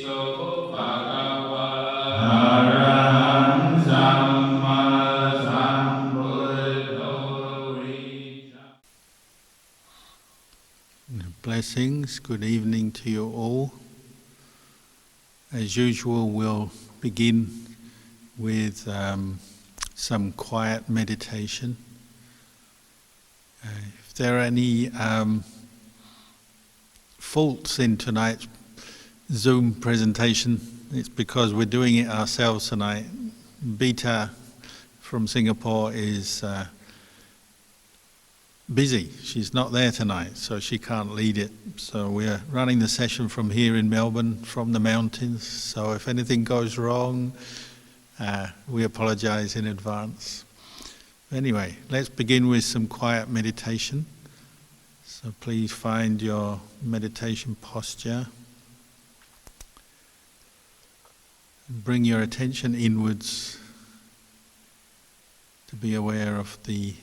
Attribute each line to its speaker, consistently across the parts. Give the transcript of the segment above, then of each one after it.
Speaker 1: Arahant Samma Sambuddho. Blessings, good evening to you all. As usual, we'll begin with some quiet meditation. If there are any faults in tonight's Zoom presentation, it's because we're doing it ourselves tonight. Beta from Singapore is busy. She's not there tonight, so she can't lead it. So we're running the session from here in Melbourne, from the mountains. So if anything goes wrong, we apologize in advance. Anyway, let's begin with some quiet meditation. So please find your meditation posture. Bring your attention inwards to be aware of the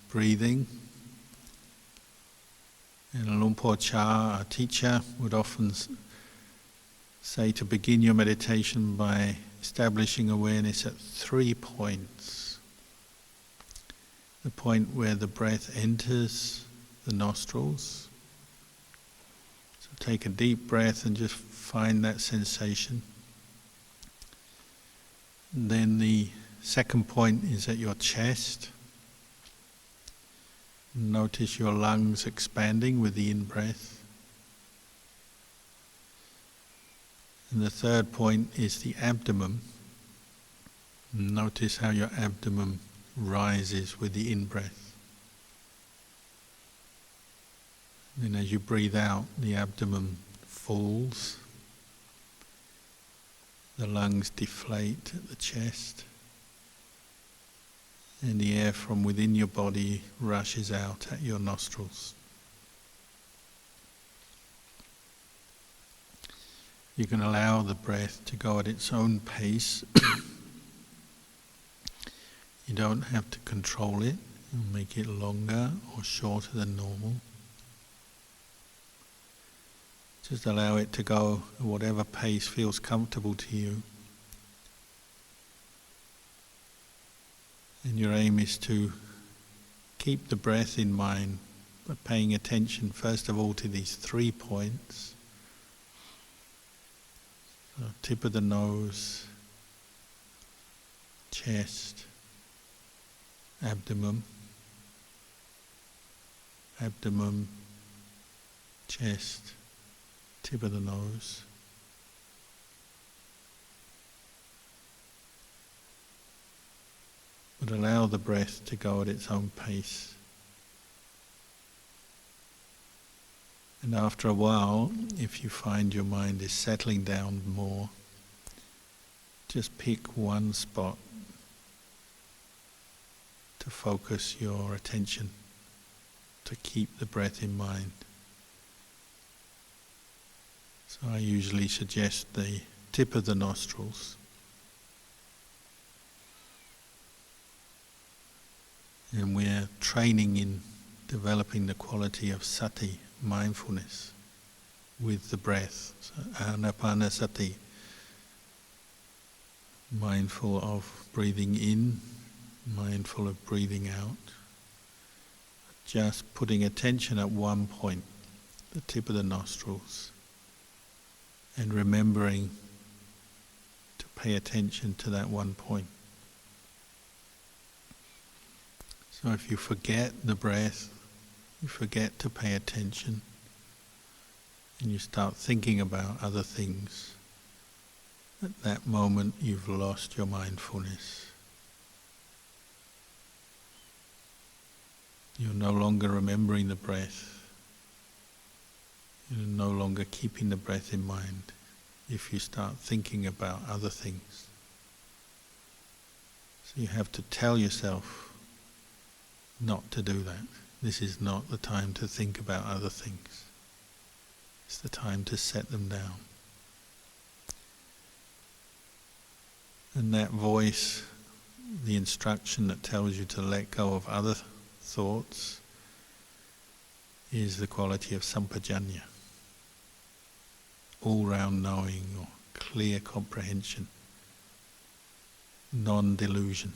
Speaker 1: breathing. And Luang Por Chah, our teacher, would often say to begin your meditation by establishing awareness at 3 points. The point where the breath enters the nostrils. So take a deep breath and just find that sensation. And then the second point is at your chest. Notice your lungs expanding with the in-breath. And the third point is the abdomen. Notice how your abdomen rises with the in-breath. And as you breathe out, the abdomen falls. The lungs deflate at the chest. And the air from within your body rushes out at your nostrils. You can allow the breath to go at its own pace. You don't have to control it and make it longer or shorter than normal. Just allow it to go at whatever pace feels comfortable to you. And your aim is to keep the breath in mind by paying attention first of all to these 3 points. So tip of the nose, chest, abdomen, chest, tip of the nose. But allow the breath to go at its own pace. And after a while, if you find your mind is settling down more, just pick one spot to focus your attention, to keep the breath in mind. So I usually suggest the tip of the nostrils. And we're training in developing the quality of sati, mindfulness, with the breath. So anapanasati, mindful of breathing in, mindful of breathing out. Just putting attention at one point, the tip of the nostrils, and remembering to pay attention to that one point. So if you forget the breath, you forget to pay attention, and you start thinking about other things, at that moment you've lost your mindfulness. You're no longer remembering the breath. You're no longer keeping the breath in mind if you start thinking about other things. So you have to tell yourself not to do that. This is not the time to think about other things. It's the time to set them down. And that voice, the instruction that tells you to let go of other thoughts, is the quality of sampajanya, all-round knowing or clear comprehension, non-delusion.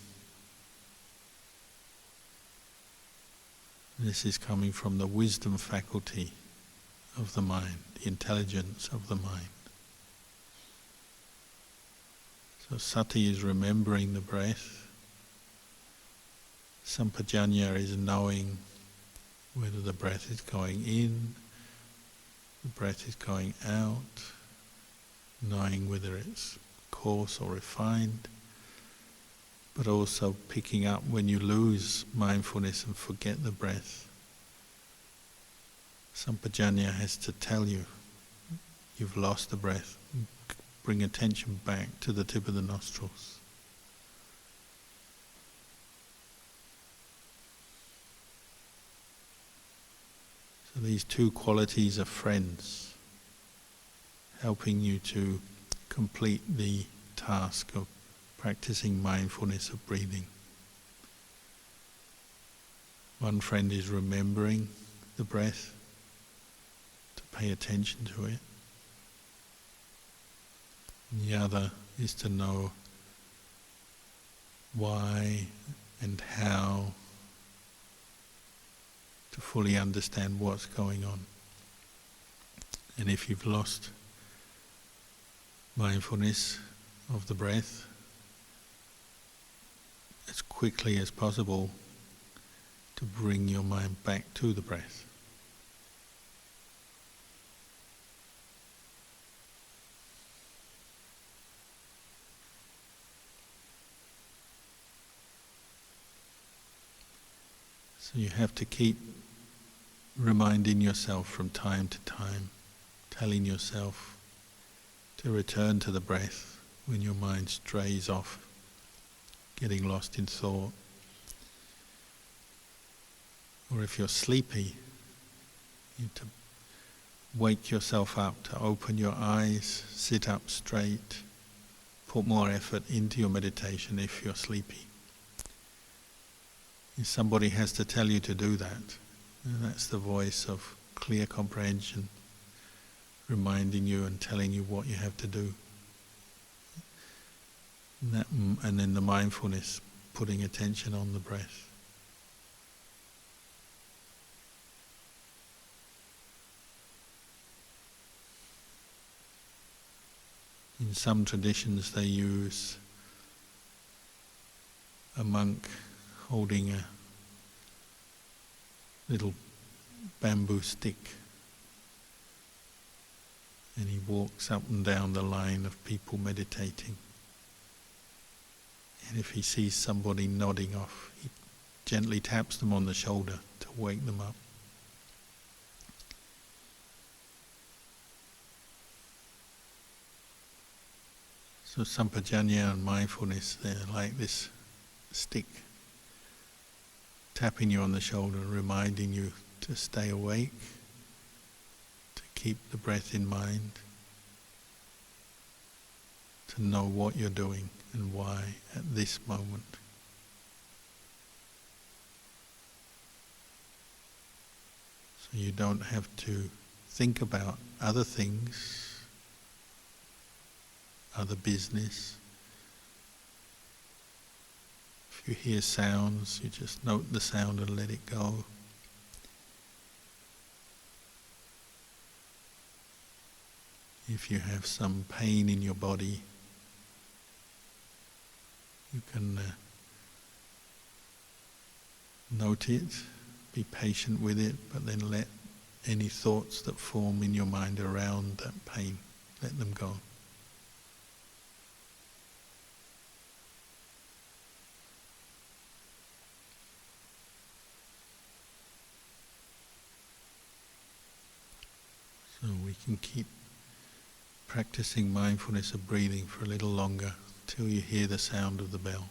Speaker 1: This is coming from the wisdom faculty of the mind, the intelligence of the mind. So sati is remembering the breath. Sampajanya is knowing whether the breath is going in, the breath is going out, knowing whether it's coarse or refined, but also picking up when you lose mindfulness and forget the breath. Sampajanya has to tell you, you've lost the breath. Bring attention back to the tip of the nostrils. So these two qualities are friends, helping you to complete the task of practicing mindfulness of breathing. One friend is remembering the breath, to pay attention to it. And the other is to know why and how, to fully understand what's going on. And if you've lost mindfulness of the breath, as quickly as possible to bring your mind back to the breath. So you have to keep reminding yourself from time to time, telling yourself to return to the breath when your mind strays off, getting lost in thought. Or if you're sleepy, you have to wake yourself up, to open your eyes, sit up straight, put more effort into your meditation if you're sleepy. Somebody has to tell you to do that. And that's the voice of clear comprehension, reminding you and telling you what you have to do. And then the mindfulness, putting attention on the breath. In some traditions they use a monk holding a little bamboo stick, and he walks up and down the line of people meditating. And if he sees somebody nodding off, he gently taps them on the shoulder to wake them up. So sampajanya and mindfulness, they're like this stick, tapping you on the shoulder, reminding you to stay awake, to keep the breath in mind, to know what you're doing and why at this moment. So you don't have to think about other things, other business. If you hear sounds, you just note the sound and let it go. If you have some pain in your body, you can note it, be patient with it, but then let any thoughts that form in your mind around that pain, let them go. So we can keep practicing mindfulness of breathing for a little longer till you hear the sound of the bell.